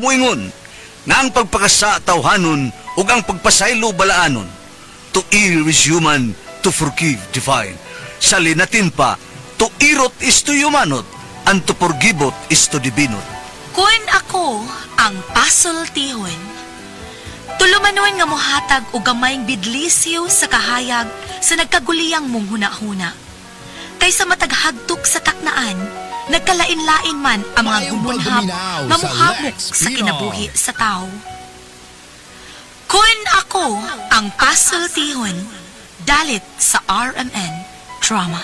muingon nga ang pagpakasa tawhanon ug ang pagpasaylo balaanon. To err is human, to forgive divine. Sa Latin pa, to irot is to humanot, and to forgivot is to divinot. Kun ako ang pasultihon, tulumanon nga mohatag og gamayng bidlisyo sa kahayag sa nagkaguliyang mong huna-huna. Kaysa mataghagtok sa taknaan, nagkalain-lain man ang mga gumunhab nga mohabok sa kinabuhi sa tao. Kun ako ang pasultihon, dalit sa RMN Drama.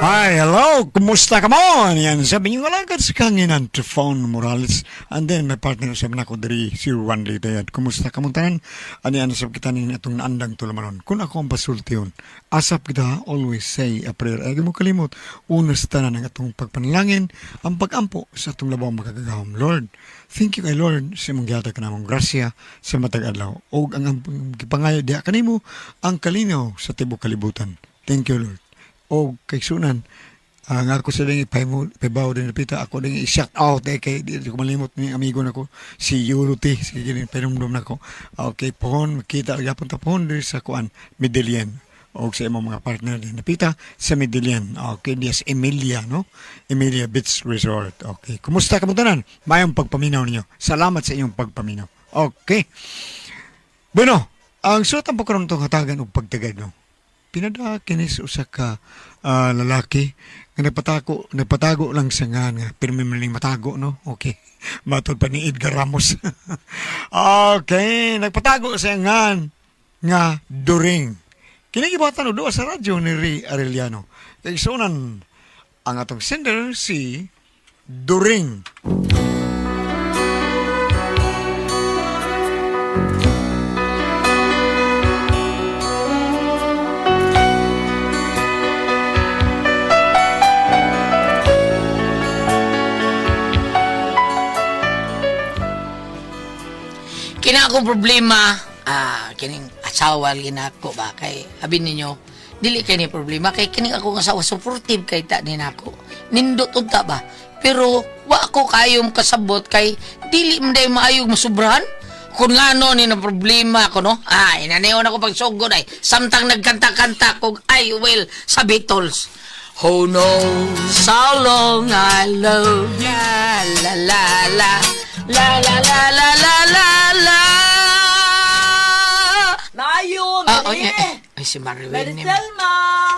Hi, hello, kumusta ka mo? Yan, sabi niyo alagad sa kanginan to Phone Morales. And then, may partner sabi na ko dari si Juan Litayad. Kumusta ka mo tanan? Ano yan, sabi kita nila itong naandang tulamanon. Kung ako ang pasulti yun, asap kita, always say a prayer. Ay, mo kalimot, unas tanan ang atong pagpanalangin, ang pag-ampo sa atong labang magkagagawang Lord. Thank you kay Lord sa mong giyata ka namang grasya sa matag adlaw. O ang kipangayo diya kanimo, ang kalinaw sa tibok kalibutan. Thank you, Lord. O kay sunan nga ako sa lang ipabaw din napita ako din i-shout out kay di ko malimot ni amigo nako si Yuruti si ginin pinumdum nako okay pohon makita gyapon ta pohon diri sa kuan Medellin o sa imong mga partner din napita sa Medellin okay dias Emilia no Emilia Beach Resort okay kumusta ka mo tanan mayong pagpaminaw ninyo salamat sa inyong pagpaminaw okay bueno ang suot ang pagkaroon tong hatagan og pagtagad no pinada kinis usa ka lalaki nga nagpatago lang sa nga pirmi maling matago no okay matod pa ni Edgar Ramos okay nagpatago sa nga during kinigibatan do sa radyo ni Ray Arellano kay sunan ang atong sender si During. Kina akong problema, kining asawa ginako ba kay abin ninyo, dili kay ni problema kay kining akong asawa supportive kay ta din ako. Nindot unta ba? Pero wa ako kayong kasabot kay dili man day maayog masubrahan. Kung ngano ni na problema ko no. Inanayon ako pag sugod ay samtang nagkanta-kanta kog I will sa Beatles. Who knows how long I love ya, la la la la la la la la la la. Mayo, Mari! Ay, si Maribel. Mariselma!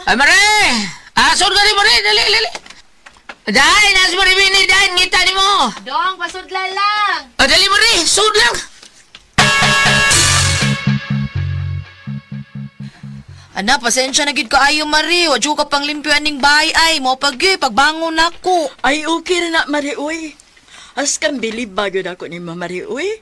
Ay, Mari! Sud ka ni Mari, dali. Dahil, nasa Maribel ni Dahil, ngita ni mo. Dong, pasudla lang! Dali, Mari, sud lang. Ana, pasensya na gid ka ayo Mari, wa jud ka pang limpyo aning bahay ay mo pagbangon nako. Ay, okay na Mari, uy. As kang bilib ba yun ako ni Mari, uy?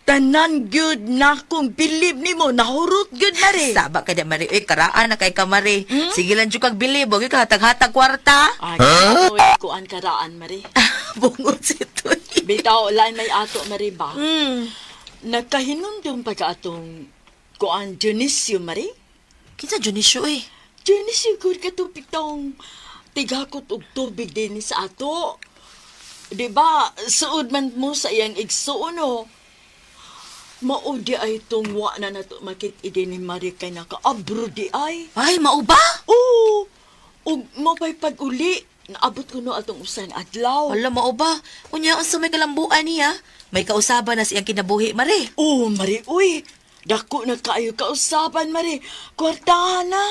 Tanan good na kong bilib ni mo, nahurot good Mari. Saba ka di Mari, karaan na kay ka Mari. Sige lang jud kag bilib, og ka hatag-hatag kwarta. Ay, kuan karaan Mari. Bungot si Toy. Bitaw, lain may ato Mari ba? Nagkahinumdum pa ka atong kuan Dionisio Mari? Kinsa Dionisio eh? Dionisio good ka tupik tong tigakot og tubig din sa ato. Diba, suod man mo sa iyang igsuon, no? Maudi ay itong wa na nato makit-idi ni Marie kay naka-abro di ay. Ay, mao ba? Oo! Ug mapay pag-uli, naabot ko no atong usan adlaw. Wala mao ba? Unya unsa may kalambuan niya? May kausaban na siyang kinabuhi, Mari. Oo, Marie, uy! Dako na kaayo kausaban, Marie. Kwartahan na.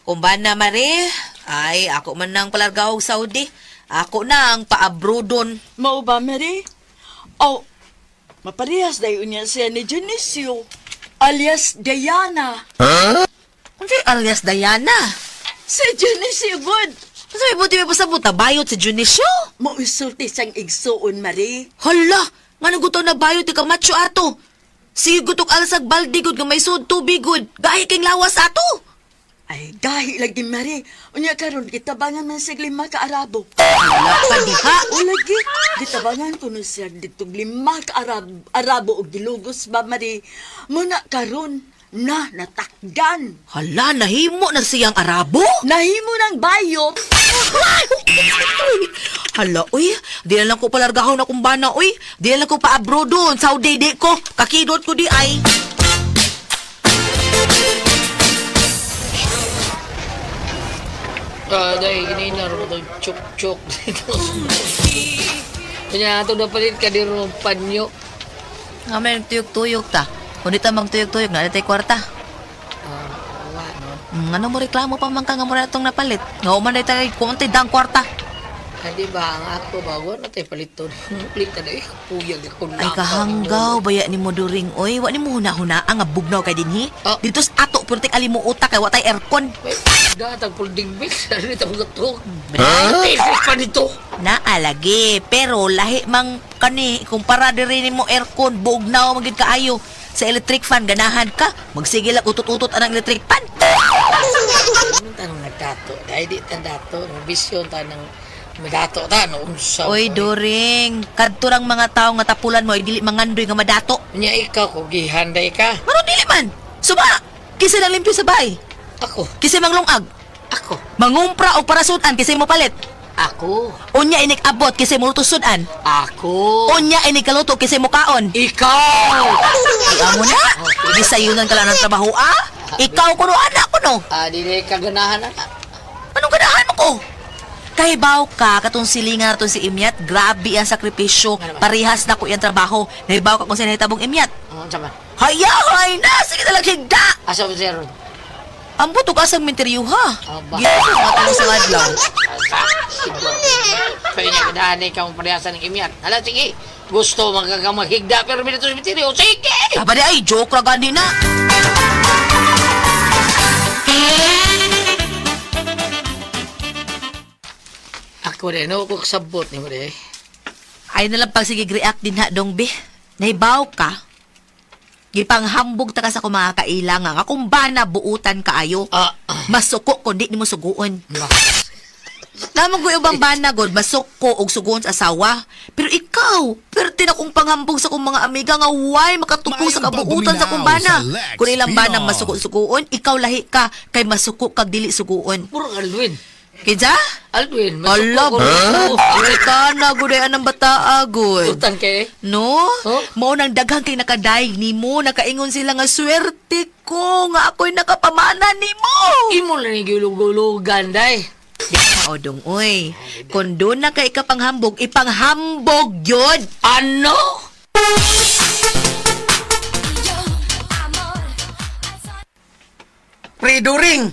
Kumban na, Mari. Ay, ako man nang palargaw og Saudi. Ako na ang paabrodon. Mao ba, Marie? Oh, maparehas dayon niya siya ni Dionisio, alias Diana. Ano alias Diana? Si Dionisio, good. Ano may buti may pasabot na bayot si Dionisio? Mausulti siyang igsuon, Marie. Hala! Nga nagutaw na bayot ikaw macho ato. Sigutok alasag baldi gud nga may sud tubig gud. Gahi king lawas ato. Ay, dahil lagi, Marie. Unya karon gitabangan man sa 5 ka Arabo. Wala pa diha. O lagi, gitabangan ko no siya dito 5 ka Arabo o gilugos ba, Marie. Muna karon na natakdan. Hala, nahimo na siyang Arabo? Nahimo ng bayot. Hala, uy, di na lang ko palargahon na kumbana, uy. Di na lang ko pa-abroad doon, Saudi di ko. Kakidot ko di ay. Dahil ginainar mo itong chok-chok dito. Kanya ito na palit ka di rin panyo. Nga may tuyok-tuyok ta. Kung di ta magtuyok-tuyok na, natay kwarta. Wala, no? Ano mo reklamo pa man ka nga mo na itong napalit? Nga man na tayo, kumunti dang kwarta. Di ba, ang ako bago na tayo palito. Palit ka na eh, puyag ako na. Ay kahanggaw, baya ni mo during, oy. Wa ni mo huna-huna, ang bugnaw kay dinhi. Ah. Dito sa ato, purtik ali mo utak, kay watay aircon. Datang pulding mix, ano ito mga to? Tisis pa nito. Naalagi, pero lahi mang kani, kumpara diri ni mo aircon, bugnaw magid kaayo. Sa electric fan, ganahan ka. Magsige lang utot-utot anang electric fan. Ano tanong nagdato? Dahil di ta dato, mabisyon ta ng madato ta, no? Unsa. Oy, Doring, kadturang mga tao nga tapulan mo, ay dili mangandoy nga madato. Nya ikaw, kung gihanday ka. Maro dili man. Suba, kisa nang limpyo sa bahay. Ako, Kisa manglungag. ako, Mangumpra og parasudan kisa mo palit. ako, Unya inik abot kisa mo tusudan. ako. Unya inik kaluto kisa mo kaon. Ikaw! Amo na. Gisayunan ka lang ng trabaho, ah? Ikaw kuno anak ko no. Dili ka ganahan na. Anong ganahan mo ko? Kay baw ka, katong silingan naton si Imyat, grabe ang sakripisyo. Parihas na ko yung trabaho. Nahibaw ka kung saan tabong Imyat. Sama. Hayahay na! Sige na lang higda! Asa mo siya ron? Ang butog asang minteryo ha. Aba. Gito ko matulong sa adlaw. Kaya niya ganahan ikaw ang parihasan ng imyan. Hala, sige. Gusto magkakamahigda pero minito sa misteryo. Sige! Aba di ay, joke lang gandi na. Ako rin, no? Kung sabot ni mo rin. Ay nalang pag sige react din ha, dong be. Nahibaw ka. Gipanghambog ta ka sa mga kailangan. Akong bana buutan kaayo. Masuko kundi ni mo suguon. Namang ko ibang bana god, masuko og suguon sa asawa. Pero ikaw, pero tinakong panghambog sa kong mga amiga nga why makatupo sa kabuutan sa kong bana. Kung ilang bana masuko-suguon, ikaw lahi ka kay masuko kag dili suguon. Puro Alwin. Kidja? Alwin, Ala, masuko ko. ka na gudayan ng bata agod. Utang kay. No? Oh? Mao nang daghang kay nakadaig nimo, nakaingon sila nga swerte ko nga ako'y nakapamana nimo. Imo lang ni gulug-gulugan, day. O dong oy, kung doon na kay kapanghambog, ipanghambog yun. Ano? Pre During!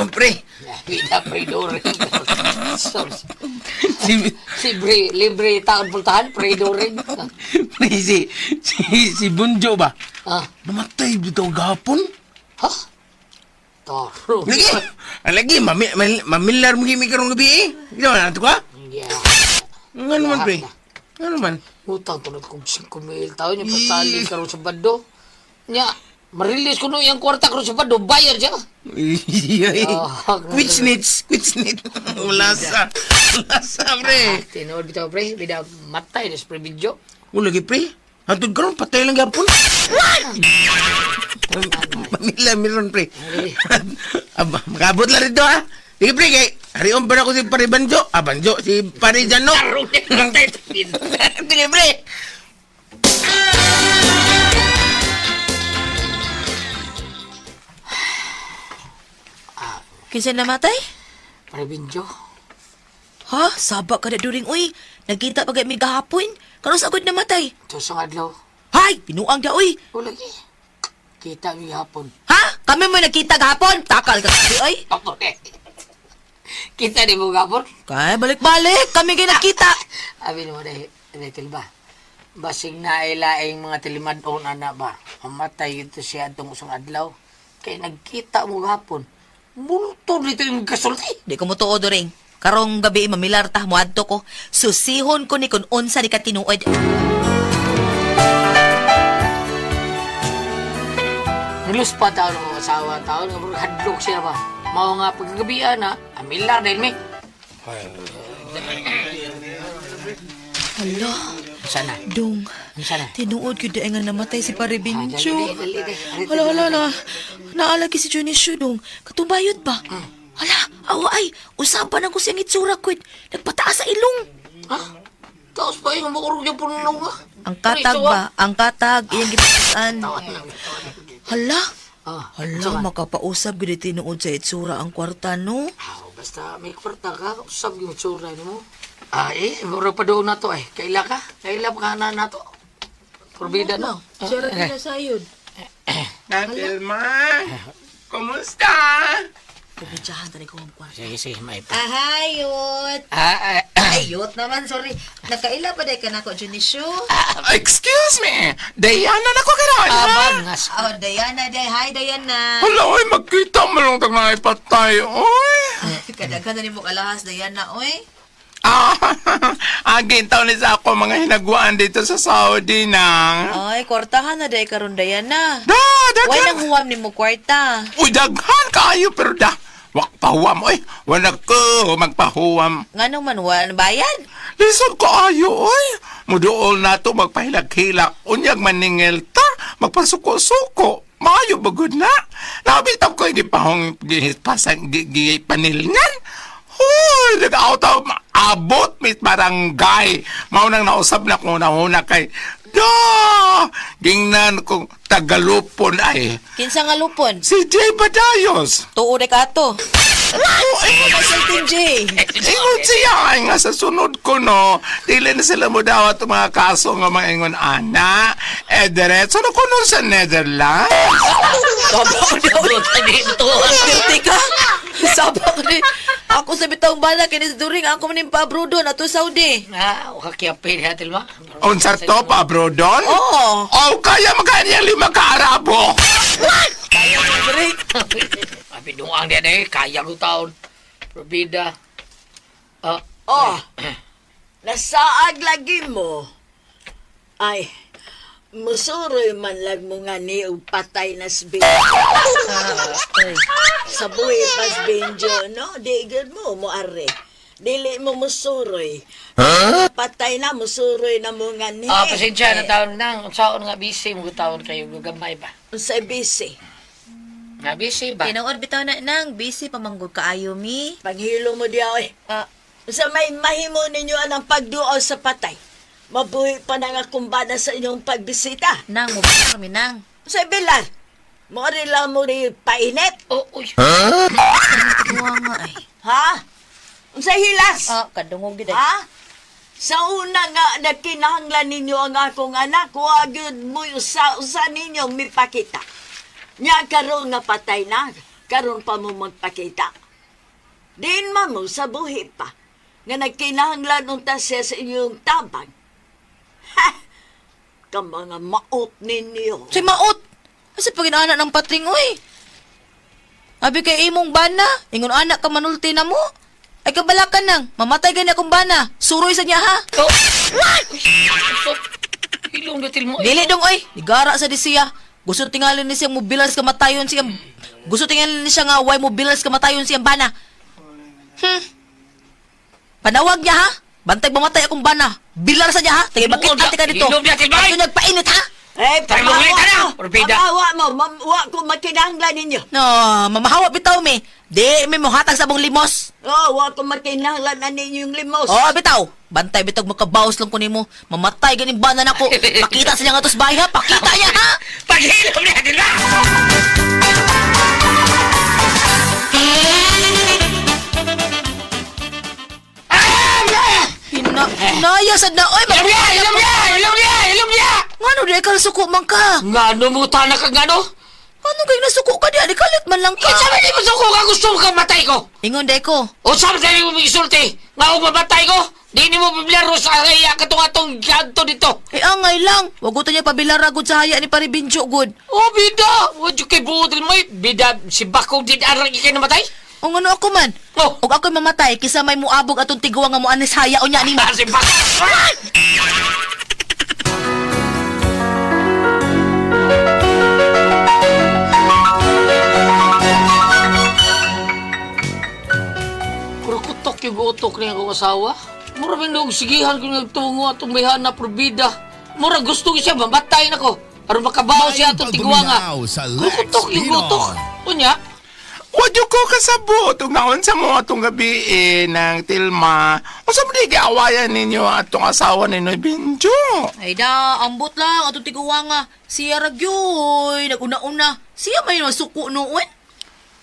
Pre, Vida Predoring. si, Libre taon pultahan, Predoring. pre, si Bunjo ba? Ah, Namatay dito gahapon? ha? Taro. Lagi, mamilar mo kimi karong gabi eh. Ikaw na ito ka? Yeah. Ano man, pre? Ano man? Utang tulad kong 5,000 taon niya patali karon sa bado. Nya, marilis ko no yung kwarta karon sa bado, bayar siya. Quit snitch. Wala sa, pre. Tinood bitaw pre, bida matay na sa pre video. O lagi, pre. Hantod karon patay lang gahapon. Mamila, meron, pre. Aba, makabot lang rito, ha? Sige, pre, kay harion pa na ko si Pari Banjo. Banjo, si Pari Jano. Sige, pre. Kinsa namatay? Pre video. Ha? Saba ka na during uy. Nagkita pa kami gahapon. Kano sa agad namatay? Ito sa adlaw. Hay! Pinuang da uy. O lagi. Kita mi hapon. Ha? Kami mo nagkita gahapon? Takal ka kasi ay. Ako eh. Kita di mo hapon? Kaya balik-balik. Kami kayo nagkita. Abi mo dahil, Retel ba? Basing nailaing mga tilimadon ana ba? Mamatay ito siya itong usang adlaw. Kaya nagkita mo hapon. Multo dito yung kasulti. Di ko mo tuod ring. Karong gabi mamilar ta muadto ko. Susihon ko ni kun unsa di ka tinuod. Nilus pa taon ng asawa taon nga bro hadlok siya ba? Mao nga paggabian na amilar dahil mi. Hala, Sana. Dong, Sana. tinuod ko dahil nga namatay si Pare Benjo. Dali. Hala. Naalagi si Junicio, dong. Katumbayod ba? Hala, awa ay, usapan ako siyang itsura ko. Nagpataas sa ilong. Ha? Tapos ba yung makurog yung punong nga? Ang katag ba? Ang katag, iyang gipasaan. Hala, Ah, hala, makapausap gud tinuod sa itsura ang kwarta, no? basta may kwarta ka, usap yung tsura mo. Mura pa doon na to Kaila ka? Kaila pa ka na to? Purbida no? Sira nila sayod. Natilma, kumusta? Pabidyahan tani ko ang kwarta. Sige, may pa. Ahayot! Ayot naman, sorry. Nakaila pa day ka na ko, Junicio? Excuse me, Diana na ko gano'n, ha? Abangas. Oh, Diana, day. Hi, Diana. Hala, oy, magkita mo lang tag na ipatay, oy. Kadaghan na ni mo kalahas, Diana, oy. Agin taon ni sa ako mga hinagwaan dito sa Saudi nang. Ay, kwartahan na day karon, Diana. Daghan. Why nang huwam ni mo kwarta? Uy, daghan kayo, pero wak pahuwam, oy. Wala ko magpahuwam. Nga naman, wala bayad? Lisod ko ayo, oy. Muduol na to magpahilak-hilak. Unyag maningil ta, magpasuko-suko. Maayo bagod na. Nabitaw ko hindi pa hong panilngan. Hoy, nag-out abot mit barangay. Maunang nausap na kung una kay gingnan kong Tagalupon ay Kinsa nga lupon? si Jay Badayos. Tuo de ka to. Ay, Sultan J. ingon siya ay nga sa sunod ko no, dili na sila mo daw at mga kaso nga mga ingon ana. Diretso na ko nun sa Netherlands. Guilty ka? Sabak ni. Ako sa bitawang bala, kinis during ako maning pa-abroad doon, ato Saudi. Kakiapin natin ba? Unsa to pa bro don? Oo. Oh, kaya magkanya 5 ka Arabo. Break. Tapi doang dia deh, kaya ko taon. Berbeda. Oh, nasaag lagi mo. Ay, musuroy man lag mo nga ni og patay na sbin. Sa buhay pas Benjo, no? Digad mo, mo are. Dili mo musuroy. Patay na, musuroy na mo nga ni. Pasensya na taon nang. Saon nga busy mo taon kayo gamay ba? Sa busy. Nga busy ba? Tinuod bitaw na nang, busy pamanggod kaayo mi. Paghilo mo diya, oy. Sa may mahimo ninyo anang pagduaw sa patay. Mabuhi pa na nga kumbana sa inyong pagbisita. Nang, mo ba kami nang? Sa bilan, mo rin lang mo rin painit. Uy. Tuwa nga ay. Ha? Sa hilas. Kadungog gid ay. Ha? Sa una nga nagkinahanglan ninyo ang akong anak, huwag yun mo usa ninyo mipakita. Nya karon nga patay na, karon pa mo magpakita. Din mo sa buhi pa, nga nagkinahanglan unta siya sa inyong tabang. Ha! Ka mga maot ninyo. Si maot. Kasi paginaana ng patring oy. Abi kay imong bana, ingon anak ka manulti na mo. Ay kabalakan nang, mamatay gani akong bana. Suroy sa niya ha. Ilong datil mo. Dili dong oy, digara sa disiya. Gusto tingalin ni siyang mobilas kamatayon siyang. Gusto tingalin ni siya nga way mobilas kamatayon siyang bana. Panawag niya ha. Bantay mamatay akong bana. Bilar sa niya ha. Tagay bakit ate ka dito. Ilong datil mo. Ito nagpainit ha. Eh, Tayo mo ulit, ano? Orbida. pamawa mo, wa ko makinahanglan ninyo. No, mamahawa bitaw mi. Di mi mo hatag sa bong limos. Oh, wa ko makinahanglan na ninyong limos. Oh, bitaw. Bantay bitag makabawas lang ko nimo. Mamatay ganing bana nako. Pakita sa niya nga tos bahay ha. Pakita niya ha. Paghilom natin ba? Hinaya sad na oy. Ilong niya! Ngano di ka suko man ka? Nga, numuta na ka nga no? Ano kay nasuko ka di? Di kalit man lang ka. Sabi di mo suko ka gusto ka matay ko. Ingon day ko. O sabi tayo mo isulti. Nga ako mamatay ko. Di ni mo biblaro sa kaya katong-atong ganto dito. Angay lang. Wagutan niya pabilaragod sa haya ni Paribincho good. Oh, bida. Wadyo kay buodin mo bida si Bakong din arang ikay namatay. O ngano ako man? Oh. Og ako'y mamatay kisa may muabog atong tiguwa nga mo anis haya o niya ni mo. Si Bakong. Kurukutok yung utok niya akong asawa. Mura mindog sigihan ko nagtungo atong may hanap probida. Mura gusto ko siya mamatay nako. Aron makabaw siya atong tigwanga. Sa Kukutok yung gutok. Unya, Wadyo ko kasabot, ug naon sa mo atong gabi ng Tilma. Unsa man di awayan ninyo atong asawa ni Noy Benjo? Ay da, ambot lang, ato tiguwa nga. Siya ragyoy, naguna-una. Siya may masuko noon.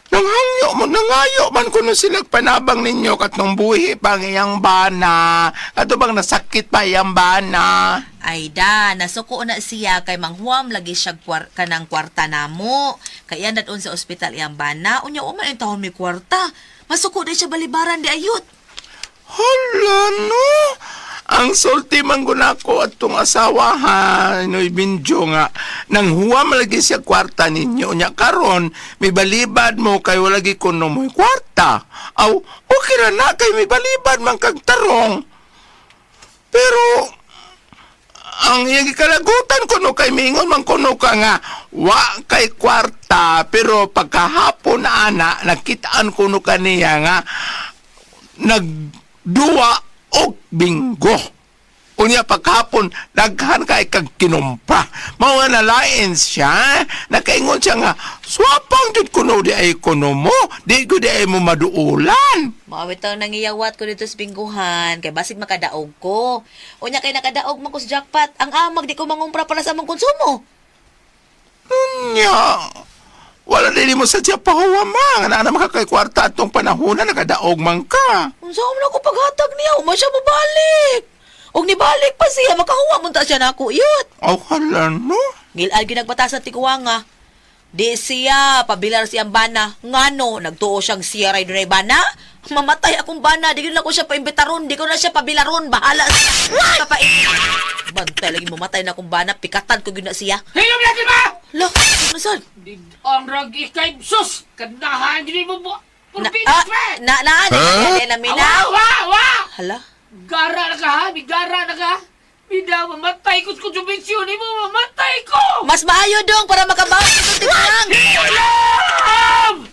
Nangayo man kuno sila panabang ninyo katong buhi pang iyang bana. Ato bang nasakit pa iyang bana? Ay da, nasuko na siya kay manghuam lagi siya kanang kwarta namo. Kaya naton sa ospital iyang bana, unya man ang tahon may kwarta. Masuko na siya balibaran di ayot. Hala no. Ang sulti man ko atong asawa ha, Noy Benjo nga. Nang huwam lagi siya kwarta ninyo. Nya karon may balibad mo kay wala gi kuno mo'y kwarta. Aw, okay ra na kay may balibad man kag tarong. Pero ang iyang ikalagutan kuno kay mingon man kuno ka nga wa kay kwarta pero pagkahapon ana nakitaan kuno kaniya nga nagduwa og binggo. Unya pagkahapon daghan kay kag kinumpra. Mao nga nalain siya, nakaingon siya nga swapang jud kuno di ay kuno mo, di ko di ay mo maduulan. Mawit ang nangiyawat ko dito sa bingguhan, kay basig makadaog ko. Unya kay nakadaog man ko sa jackpot, ang amag di ko mangumpra para sa among konsumo. Unya wala din mo sa siya pahuwama. Nga na makakay kwarta atong panahon na nakadaog man ka. Unsa man ako paghatag niya, uma siya mabalik. Og nibalik pa siya, makahuwa mo ta siya nako iyot. Aw, hala, no? Gilal ginagbata sa tikuwanga. Di siya, pabilar siyang bana. Ngano, nagtuo siyang siya ray dunay bana? Mamatay akong bana, di ko na ko siya paimbitaron, di ko na siya pabilaron, bahala siya. Bantay lagi mamatay na akong bana, pikatan ko gina siya. hilom natin ba? Lo, ano saan? Ang ragi kay sus, kadahan gini mo po. Na, na, minaw. Wa! Hala, Gara na ka ha, bigara na ka. Bida, mamatay ko sa konsumbensyon mo, mamatay ko! mas maayo dong para makabawas sa tikuwang. Hilom!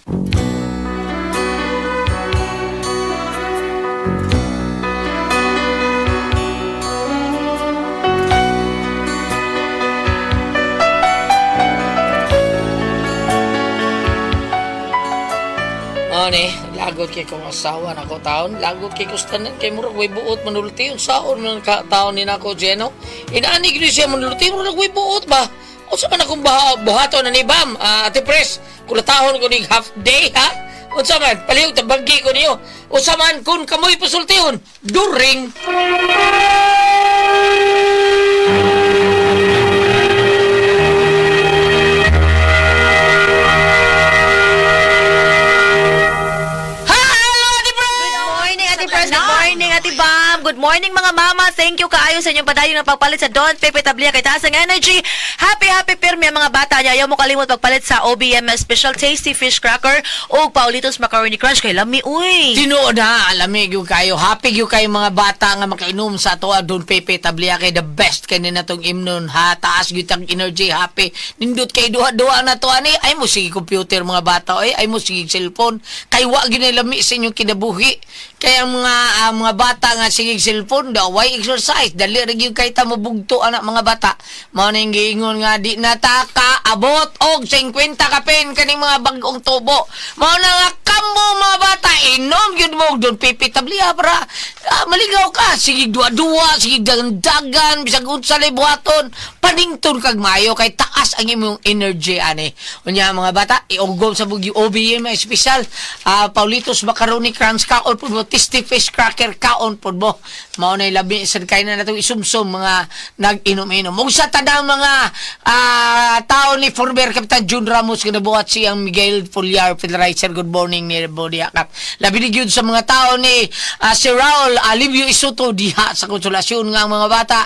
Ani, lagot kay kong asawa na ko taon, lagot kay kustanan kay murag way buot manulti un saon man ka taon ni nako Jeno. Inaani gid siya manulti murag way buot ba. Unsa man akong buhaton na ni Bam, Ate Pres, kulatahon ko ning half day ha. Unsa man palihog tabanggi ko niyo. Unsa man kun kamoy pasultihon, during. Good morning, Ate Bam. Good morning, mga mama. Thank you kaayo sa inyong padayon na pagpalit sa Don Pepe Tablia kay taas ang energy. Happy pirmi ang mga bata niya. Ayaw mo kalimot pagpalit sa OBM Special Tasty Fish Cracker o Paulitos Macaroni Crunch kay lami, uy. Tino na, alamig yung kayo. Happy yung kayo mga bata nga makainom sa ato Don Pepe Tablia kay the best kay na itong imnon ha. Taas yung tang energy, happy. Nindot kay duha-duha na to ani. Ay mo sige computer mga bata oy. Ay mo sige cellphone. Kay wa ginalami sa inyong kinabuhi. Kaya mga bata nga sige cellphone daw why exercise dali ra gyud kay ta mabugto anak mga bata. Mao ning giingon nga di nataka abot og 50 ka pen kaning mga bag-ong tubo. Mao na nga kamo mga bata inom gyud mo Don Pepe Tablia para maligaw ka sige duwa-duwa sige dagan bisag unsa lay buhaton panington kag mayo kay taas ang imong energy ani. Unya mga bata iugom sa bugyo OBM special Paulitos Macaroni Crunch kaon pud mo tasty fish cracker kaon pud mo. Mao na labi sad kay na natong isumsum mga nag-inom-inom. Ug sa tanang mga tao ni former Kapitan Jun Ramos kinabuhat siyang Miguel Foliar Federalizer. Good morning ni Bodiakat. Labi ni gyud sa mga tao ni si Raul Alivio Isoto diha sa konsolasyon nga mga bata.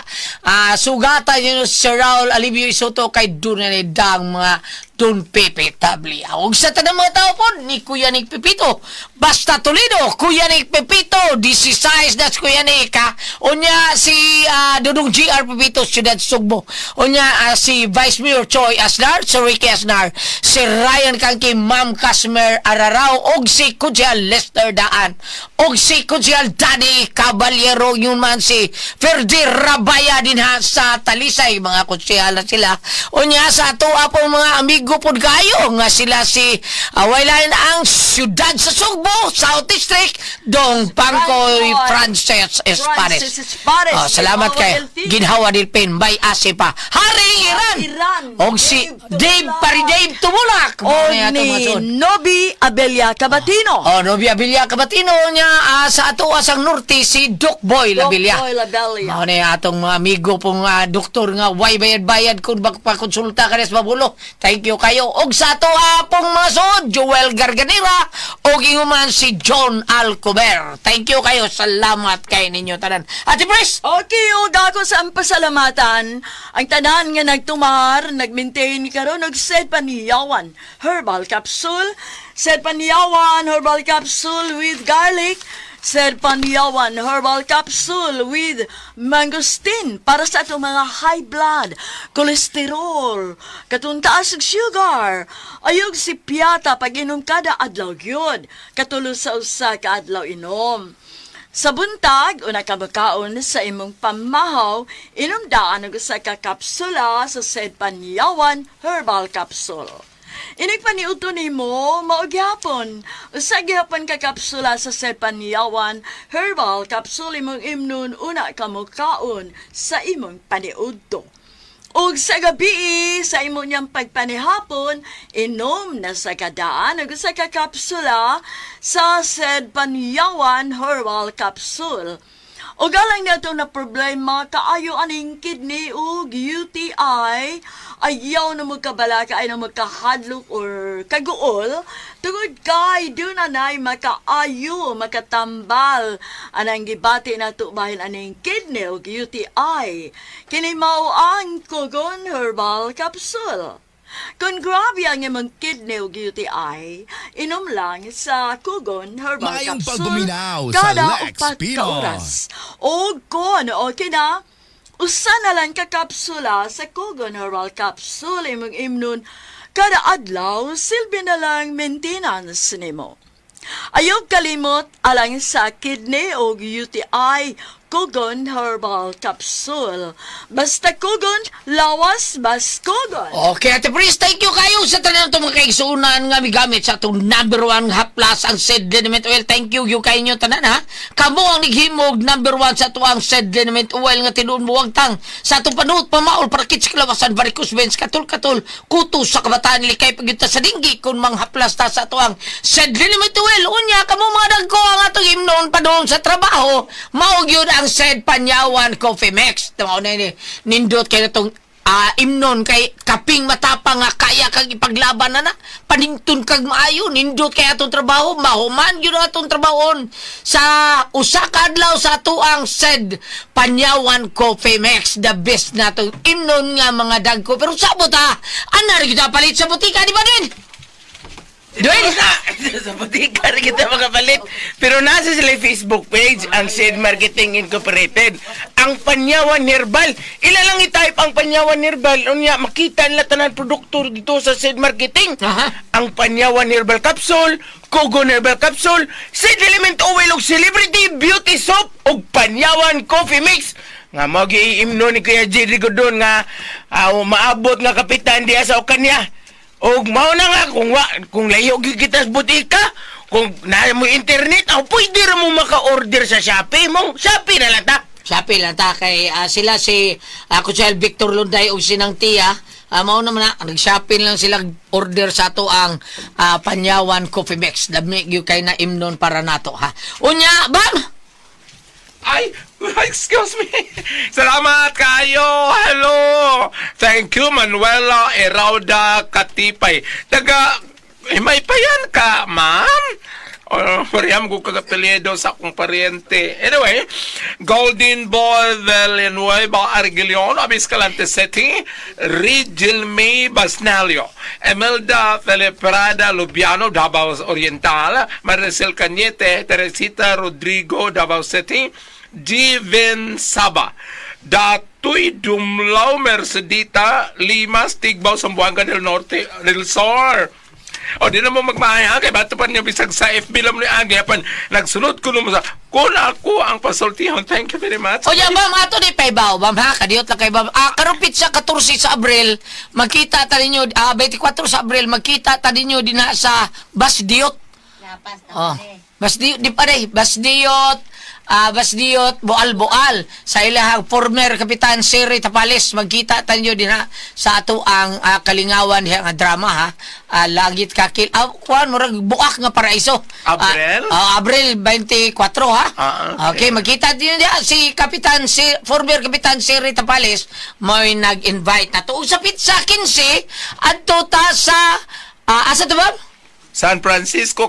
Sugata niyo si Raul Alivio Isoto kay dunay dang mga Don Pepe Tablia. Og sa tanang mga tao po, ni Kuya Nick Pepito. Basta Toledo, Kuya Nick Pepito, 16, that's Kuya Nick, ha? Unya si Dudong GR Pepito, Ciudad Sugbo. Unya si Vice Mayor Choi Asnar, si Ricky Asnar, si Ryan Kangki, Ma'am Casmer Ararao, og si Kudyal Lester Daan, og si Kudyal Danny Caballero, yun man si Ferdi Rabaya din ha sa Talisay, mga kutsihal na sila. Unya sa ato po mga amigo po kayo, nga sila si wailain ang Ciudad sa Sugbo, South District, Dong Pangkoy Frances Espares. Salamat kay Ginhawa Dilpin, may ase pa. Hari Iran! Og si Dave Paridave Tumulak. O ni Nobi Abelia Cabatino. Nobi Abilia Kabatino niya sa ato asang norte si Doc Boy Labilia. Boy Labelia. Mao ni atong mga amigo pong doktor nga way bayad-bayad kung magpakonsulta ka sa mabulo. Thank you kayo. Og sa ato pong mga suod, Joel Garganera og inguman si John Alcober. Thank you kayo. Salamat kay ninyo tanan. Ate Pres! Okay, og ako sa pasalamatan, ang tanan nga nagtumar, nag-maintain karon og set paniyawan herbal capsule, set paniyawan herbal capsule with garlic, set paniyawan herbal capsule with mangosteen para sa atong mga high blood, cholesterol, katong taas og sugar, ayog si piyata pag inom kada adlaw gyud, katulo sa usa ka adlaw inom. Sa buntag, una ka makaon sa imong pamahaw, inumdaan og usa ka kapsula sa said panyawan herbal capsule. Inig paniuto nimo maugyapon. Usa gyapon ka kapsula sa said panyawan herbal capsule imong imnon una ka makaon sa imong paniudto. Og sa gabi, sa imo niyang pagpanihapon, inom na sa kadaan og sa kakapsula sa said panyawan herbal capsule. O galang na ito na problema, kaayo aning kidney o UTI, ayaw na magkabalaka ay na magkahadlok or kaguol, tungod kay doon anay makaayo, makatambal, anang gibati na ito bahin aning kidney o UTI. Kini mao ang Kogon Herbal Capsule. Kung grabe ang imong kidney o UTI, inom lang sa Kogon Herbal Mayong Capsule pagbuminaw sa kada Lex 4 Pinoy. ka oras. O kung okay na, usa na lang ka kapsula sa Kogon Herbal Capsule imong imnon kada adlaw, silbi na lang maintenance nimo. Ayaw kalimot alang sa kidney o UTI, Kogon Herbal Capsule. Basta Kogon, lawas bas Kogon. Okay, Ate Pris, thank you kayo sa tanan itong mga kaigsuunan nga migamit sa itong number 1 haplas ang said liniment oil. Thank you kayo nyo tanan ha. Kamo ang naghimog number 1 sa ito ang said liniment oil nga tinuon mo wagtang sa itong panuot pamaol para kits kilawasan varicose veins katul-katul kuto sa kabataan likay pagyuta sa dinggi kung mang haplas ta sa ito ang said liniment oil. Unya, kamo mga dagko ang atong himnoon pa doon sa trabaho maog yun ang said panyawan coffee mix. Tama na ni nindot kay itong imnon kay kaping matapang nga kaya kag ipaglaban na panington kag maayo nindot kay atong trabaho mahuman gyud atong trabahon sa usa ka adlaw sa ato ang said panyawan coffee mix the best nato imnon nga mga dagko pero sabot ana rin kita palit sa butika di ba din Doon na! Sa butika rin kita makapalit. Pero nasa sila yung Facebook page, ang Said Marketing Incorporated. Ang Panyawan Herbal. Ila lang i-type ang Panyawan Herbal. Unya, makita nila tanan produkto dito sa Said Marketing. Ang Panyawan Herbal Capsule, Kogon Herbal Capsule, Said Element Oil og Celebrity Beauty Soap og Panyawan Coffee Mix. Nga mag-iimno ni Kuya Jerry Godon nga maabot nga kapitan diya sa Okanya. O mao na nga kung layo kita sa butika, kung na mo internet, pwede ra mo maka-order sa Shopee mo. Shopee na lang ta. Shopee lang ta kay sila si Kutsel Victor Lunday o sinang tiya. Mao naman na nag-shopping lang sila order sa to ang Panyawan Coffee Mix. Dami gyud kay na imnon para nato ha. Unya, bam. Ay, excuse me. Salamat kayo. Hello. Thank you, Manuela Erauda Katipay. May payan ka, ma'am? Mariam ko kagapelyedo sa akong pariente. Anyway, Golden Boy Villanueva Argilion, Abis Calante City, Rigil May Basnalio, Emelda Feliperada Lubiano, Davao Oriental, Maricel Cañete, Teresita Rodrigo, Davao City, Jivin Saba, Datoy Dumlaw Mercedita, Limas, Tigbaw, Sambuanga del Norte, del Sur. O di na mo magmahaya kay bato pa niyo bisag sa FB lang ni Agi apan nagsunod ko mo sa kung ako ang pasultihon. Thank you very much. O yan, ma'am, ato ni Paybaw, ma'am, ha? Kadiyot lang kay ma'am. Karumpit sa 14 sa Abril, magkita ta ninyo, 24 sa Abril, magkita ta ninyo din na sa Basdiot. Oh, Basdiot, di pa rin, Basdiot, Basdiot, Boal-Boal, sa ilahang former Kapitan Siri Tapales, magkita tayo din ha, sa ato ang kalingawan diha nga drama ha, Langit Kakil, kuhan, murag buak nga paraiso. Abril? Abril 24 ha. Okay, magkita din diha si Kapitan, former Kapitan Siri Tapales, may nag-invite na to. Usapit sa 15, adto ta sa, asa to ba? San Francisco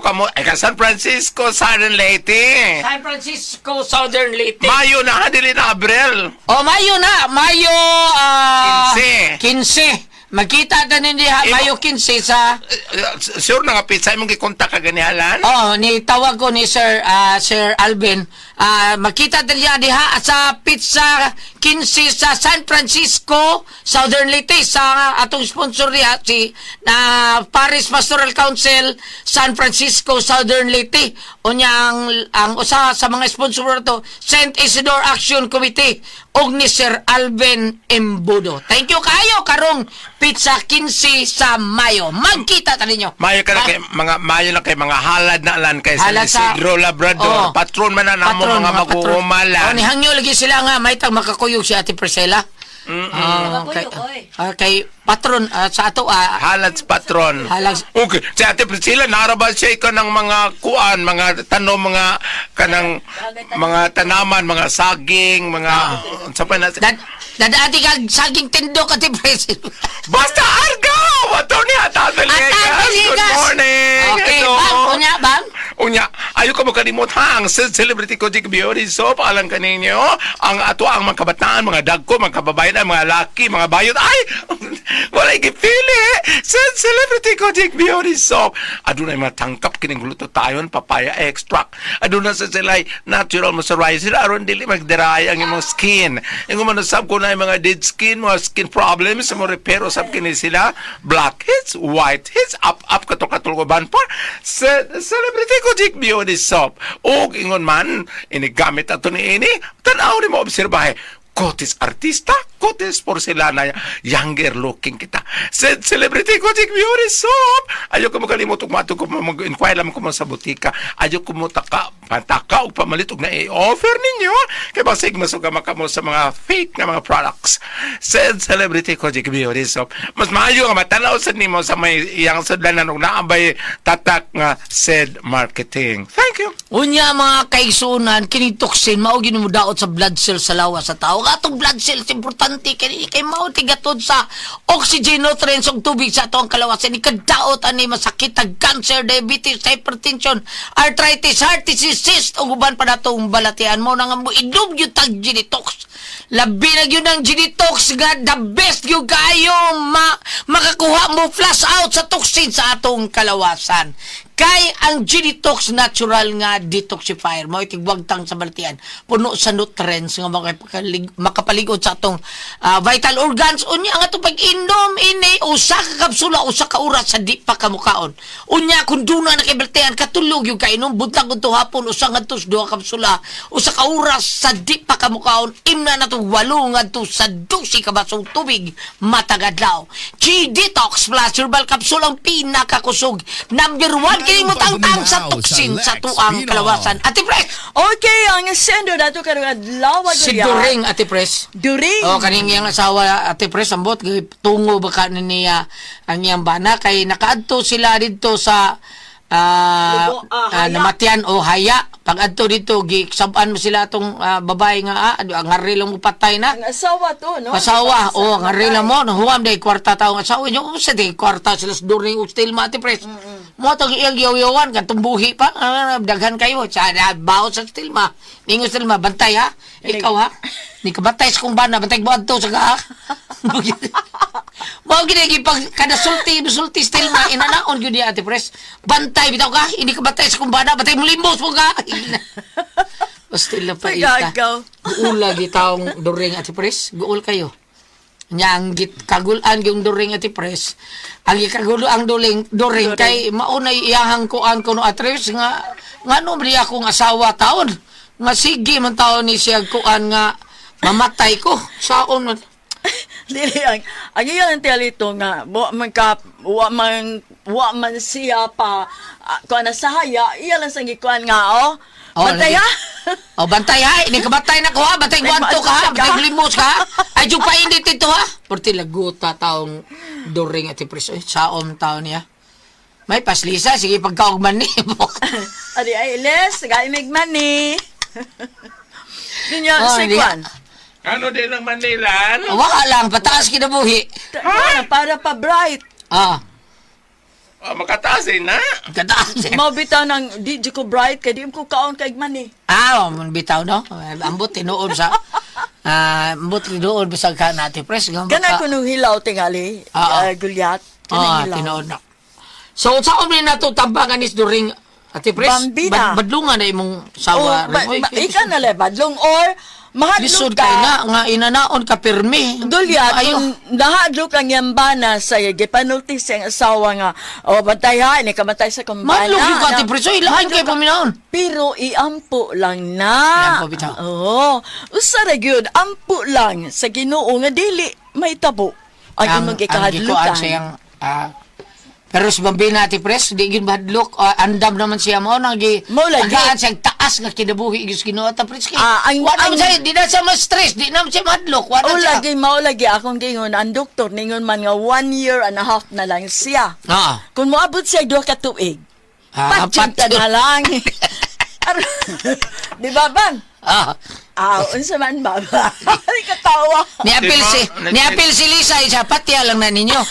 San Francisco, Southern Leyte. San Francisco, Southern Leyte. Mayo na dili na Abril. Mayo na. Mayo 15. 15. Magkita ta ninyo ha, Mayo 15 sa... Sure na nga pizza imong gikontak ka ganihalan? ni tawag ko ni Sir Alvin. Makita ta diha sa pizza 15 sa San Francisco, Southern Leyte, sa atong sponsor diha si Paris Pastoral Council, San Francisco, Southern Leyte. Unya ang usa sa mga sponsor to, Saint Isidore Action Committee og ni Sir Alvin Embudo. Thank you kayo karong pizza 15 sa Mayo. Magkita ta ninyo. Mayo ka na kay Mayo na kay mga halad na lan kay San Halad sa- Isidro Labrador. Patron man na namo mga mag-uumalan. ni hangyo lagi sila nga may tag makakuyog si Ate Priscilla. Kay patron sa ato Halad sa patron. halag Okay. Si Ate Priscilla, naraba siya ka ng mga kuan, mga tanong, mga kanang mga tanaman, mga saging, mga sa pa na dadati kag saging tindok Ate Priscilla. Basta argaw! Ato niya, Tataligas! Good morning! Okay, Hello. bang, unya bang? Unya, ayaw ko makalimot ha, ang Celebrity Kojic Beauty Soap, alam ka ninyo, ang ato ang mga kabataan, mga dagko, mga kababayan, mga laki, mga bayot, ay, wala gipili, Celebrity Kojic Beauty Soap. Adunay matangkap, kining gluto tayon, papaya extract. Adunay sa sila'y natural moisturizer, aron dili magderay ang imong skin. Yung manusab ko na yung mga dead skin, mga skin problems, mo repero sab kini sila, blackheads, whiteheads, up katul ko ban pa, Celebrity Kojic Beauty Soap. O ingon man, inigamit ato ni ini, tanaw ni mo obserbahe, kotis artista, kotis porcelana, younger looking kita. Celebrity Kojic Beauty Soap. Ayaw ko makalimot ug mato ko mag-inquire lang ko sa butika. Ayaw ko mo pataka og pamalit og na i-offer ninyo kay basig masugama ka mo sa mga fake na mga products. Celebrity Kojic Beauty Soap. Mas maayo nga matanaw sa nimo sa may iyang sudlanan og naabay tatak nga said marketing. Thank you. Unya mga kaigsunan, kini toxin mao mo daot sa blood cell sa lawas sa tao. Atong blood cells importante kay mao tigatod sa oxygen nutrients og tubig sa atong kalawasan. Ikadaot ani masakit ag cancer, diabetes, hypertension, arthritis, heart disease, cyst ug uban pa natong balatian mo nang mo idub gyud tag Genetox. Labi na gyud ang Genetox nga the best gyud kayo makakuha mo flush out sa toxin sa atong kalawasan. Kay ang Genetox natural nga detoxifier mo itigwagtang sa baltian puno sa nutrients nga makapaligot sa atong vital organs. Unya ang atong pag-inom ini usa ka kapsula usa ka oras sa di pa kamukaon. Unya kun duna na kay baltian katulog yung kainom buntag unto hapon usa ngadto duha kapsula usa ka oras sa di pa kamukaon imna nato 8 ngadto sa 12 ka basong tubig matag adlaw. G-Detox Plus Herbal Capsule ang pinakakusog number 1 kini mo tangtang sa toxin sa tuang kalawasan. Ate Pres! Okay, ang sendo dato karong adlaw Si During, Ate Pres. During. Kaning iyang asawa, Ate Pres, ambot, tungo ba ka niya ang iyang bana, kay nakaadto sila dito sa Haya. namatian o haya. Pag adto dito, gisaban mo sila atong babae nga, ang harila mo patay na. Ang asawa to, no? Asawa, ang harila mo, nahuwam day kwarta taong asawa nyo, kung sa day kwarta sila sa During Ustil, Ate Pres. Mo tong iyang yaw-yawan katong buhi pa. Daghan kayo. Sa baot sa Tilma. Ningo sa Tilma, bantay ha. Ikaw ha. Ni ka bantay sa kumbana, bantay mo adto sa ka ha. Mao gid pag kada sulti sa Tilma inanaon gyud ni Ate Pres. Bantay bitaw ka. Hindi ka bantay sa kumbana, bantay mo limbos mo ka. Basta ila pa ita. Pagagaw. Guul lagi taong during Ate Pres. Guul kayo. Nya ang kagulan yung during Ate Pres. Ang ikagulo ang during kay maunay iyahang kuan ko no Ate Pres nga ngano man akong asawa taon. Nga sige man taon ni siya kuan nga mamatay ko. Saon man. Dili ang iyan talito nga wa man siya pa kuan na sahaya iya lang sang gikuan nga bantay ha. O bantay ha, ini kabatay na ko ha, bantay guwanto ka ha, bantay limos ka ha. Ay yung painit ito ha. Porti laguta taong during Ate Pres. Saon taon niya. May paslisa, sige pagkaugman ni mo. Adi ay les gaimig man ni. Dinya Oh, si hindi. kuan. Ano din ang Manilan? Wala lang, pataas kinabuhi. Para pa bright. Makataas na. Kataas eh. Mao bitaw ng di ko bright kay di ko kaon kay man ni. Bitaw no? Ambot tinuod sa... ambot tinuod sa ka na Ate Pres. Kana kuno hilaw tingali. Gulyat. Kana hilaw. Tinuod na. So, saan mo na ito tambangan is during Ate Pres? Bambina. Badlungan na imong sawa. Ika na le badlong or mahadlok Lisod ka. kay na, nga inanaon ka pirmi. Dulyat, Ayaw. kung nahadlok ang yambana sa gipanulti siyang asawa nga, bantay ha, ini kamatay sa kumbana. Madlog yung Ate Pres. So, ilahan kayo paminaon. Pero iampo lang na. Iampo bitaw. Oo. Usa ra gyud ampo lang sa Ginoo nga dili may tabo ang imong gikuan gikahadlukan. siyang pero sa Bambina Ate Pres, di yun bahadlok, andam naman siya mo, nang Mo lagi. tagaan siyang taas nga kinabuhi, igis Ginoo Ate Pres. Ang- Wala naman ang- siya, di na siya ma-stress, di naman siya madlok, wala O siya. lagi mao lagi akong gingon ang doktor ningon man nga 1 year and a half na lang siya. Kung moabot siya duha ka tuig, patsyunta na lang. Di ba bang? Unsa man ba? Ay katawa. Ni-apil si Lisa, isa patya lang na ninyo.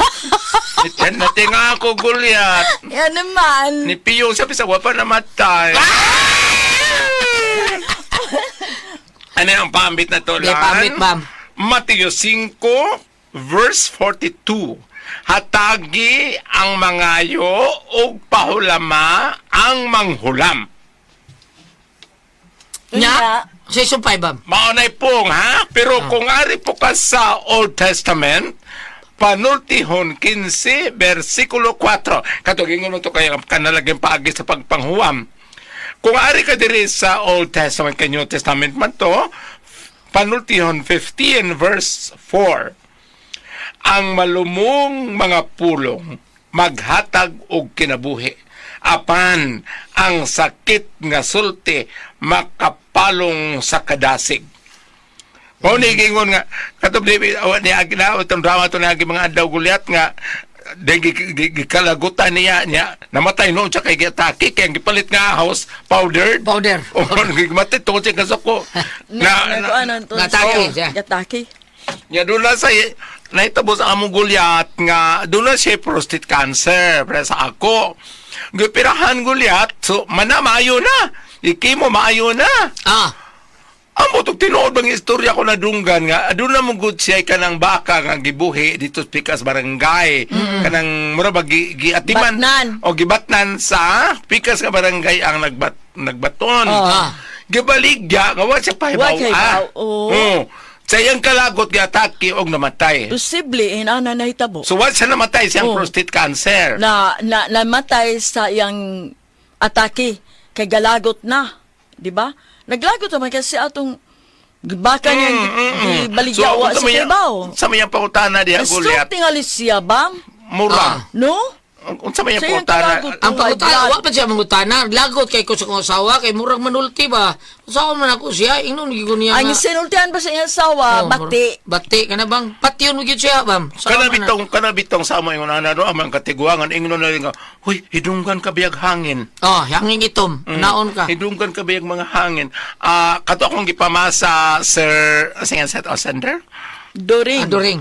Yan natin nga ako, Gulyat. Yan naman. Ni Pio siya sa wapa namatay. Ano yung pambit na to, Di, Lan? pambit, ma'am. Mateo 5, verse 42. Hatagi ang mangayo o pahulama ang manghulam. Nya, sa isumpay, ma'am. Maunay pong, ha? Pero kung ari po ka sa Old Testament, panultihon 15, versikulo 4. Katugingon mo ito kaya kanalaging paagi sa pagpanghuwam. Kung ari ka diri sa Old Testament, kay New Testament man to, panultihon 15, verse 4. Ang malumong mga pulong maghatag og kinabuhi. Apan ang sakit nga sulti makapalong sa kadasig. Mao ni gingon nga katong ni agila utang drama to nagi mga adlaw Gulyat nga gikalagutan niya namatay noon sa kay gitaki kay gipalit nga house powder. O gimatay to sa kasako. natake siya. Gataki. Nya doon na sa nahitabo sa among Gulyat nga doon na siya prostate cancer para sa ako. Gipirahan Gulyat so manamayo na. Ikimo maayo na. Amo to tinuod bang istorya ko na dunggan nga aduna mo gud siya kanang baka nga gibuhi dito sa Pikas barangay kanang mura ba giatiman Batnan. o gibatnan sa Pikas nga barangay ang nagbaton. Gibaligya nga wa siya pahibaw. Wa kahibaw, oo. Sayang kalagot giatake og namatay. Posible inana nahitabo. So what siya namatay siyang Oh. prostate cancer. Namatay sa iyang atake kay galagot na, di ba? Naglagot naman kasi atong baka niya gibaligyawa sa kibaw. Sa mayang pakutana diha Gulyat. Gusto tingali siya ba? Mura. No? Unsa mayang Sayang pakutana? kalagot. Ang pangutana, wa pa siya mangutana. Lagot kay ko sa kong asawa, kay murag manulti ba? Usawa man ako siya, ingnon gigon niya Ang sinultihan ba sa iyang asawa, bati. Bati, ka na bang? Pati yun mo siya, bam. Kanabitong sa mo yung ana do amang katiguangan ingnon na rin nga, huy, hidunggan ka biyag hangin. Hanging itom. Naon ka. Hidunggan ka biyag mga hangin. Kato akong gipamasa Sir Sender. Doring. Adoring.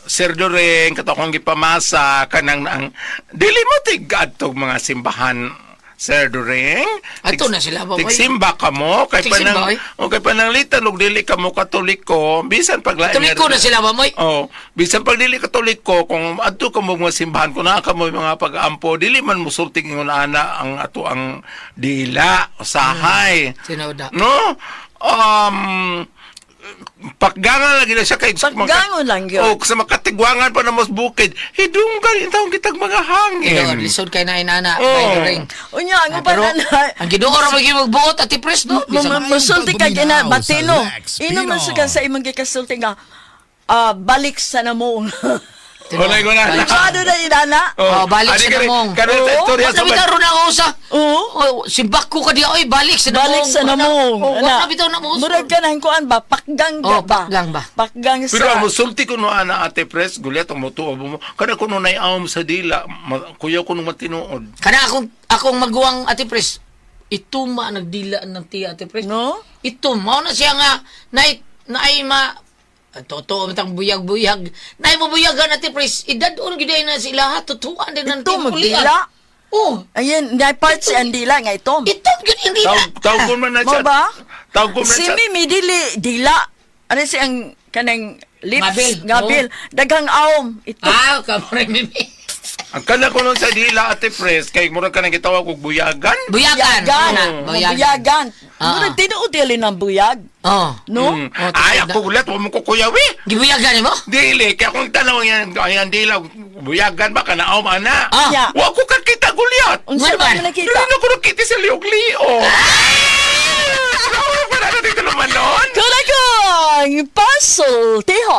Sir Doreng, kato akong gipamasa, kanang ang dili mo tigad tong mga simbahan, Sir Doreng. Ato na sila, baboy. Tigsimba ka mo, kay Tigsimba, panang, o kay pananglitan, og dili ka mo katoliko, bisan paglain. Tuliko na sila ba, moy? Oh, bisan pag dili katoliko, kung adto ka mo mga simbahan, kung naa ka mo mga pag-ampo, dili man musulting ingon ana ang ato ang dila, usahay. Sinawda. No? Paggangan lagi na siya kay Paggangon lang yun. Oh, sa makatigwangan pa na mas bukid. Hidunggan itong kitag mga Ito, hangin. lisod kay na inana. Oh. Kay Ring. Unya, ang Pero, upan ang ginuo ra magbuot at ipres, no? Bisa Masulti ka gina, Paminaw batino. sa Lex Ino man Pino. sa sa imong gikasulti nga, balik sa namong. Wala ko na. Ano na inana? Oh, balik sa namong. Kano sa istorya sa Sabi ka ron ako sa... Oo. Oh, simbak ko ka di, oy, balik sa namong. Balik sa namong. Oh, wala bitaw na mo. Murag ka nang kuan ba? Pakgang Oh, ba? pakgang ba? Pakgang Pero sa... ang musulti ko no ana ate pres, gulit ang mutuo mo. Kada ko no naiawom sa dila, kuya ko nung matinuod. Kana akong maguwang ate pres. Ito nagdila ng tiya ate pres. No? Ito mao na siya nga naay totoo matang buyag-buyag. Naay mabuyagan ate pres. Idadon gid na sila ha tutuan din ng Ito magdila. Oh, Ayun, na part si Andila nga ito. ito gid hindi na. Tawag ko man na Mo siya. ba? Tawag ko man Si siya. Mimi dila. Ano siyang kanang lips? Ngabil. Ngabil. Daghang awom. Ito. Kamore mimi. Ang kana ko nun sa dila ate pres, kay murag ka nang gitawag og buyagan. Buyagan. Buyagan. Buyagan. Buyagan. Ah. Murag tinuod yun ng buyag. Oh. No? Mm. Ay, ako gulat, huwag mo kukuyawi. Gibuyagan mo? Dili, kaya kung tanong yan, ayan dila, buyagan ba ka na, mana? Ah. Ya. Huwag ko kakita gulyat. Unsa ba Ngano ba? nakita? Dili na ko nakita sa liog-lio. Wala na dito naman nun. Kalagang puzzle, tiho.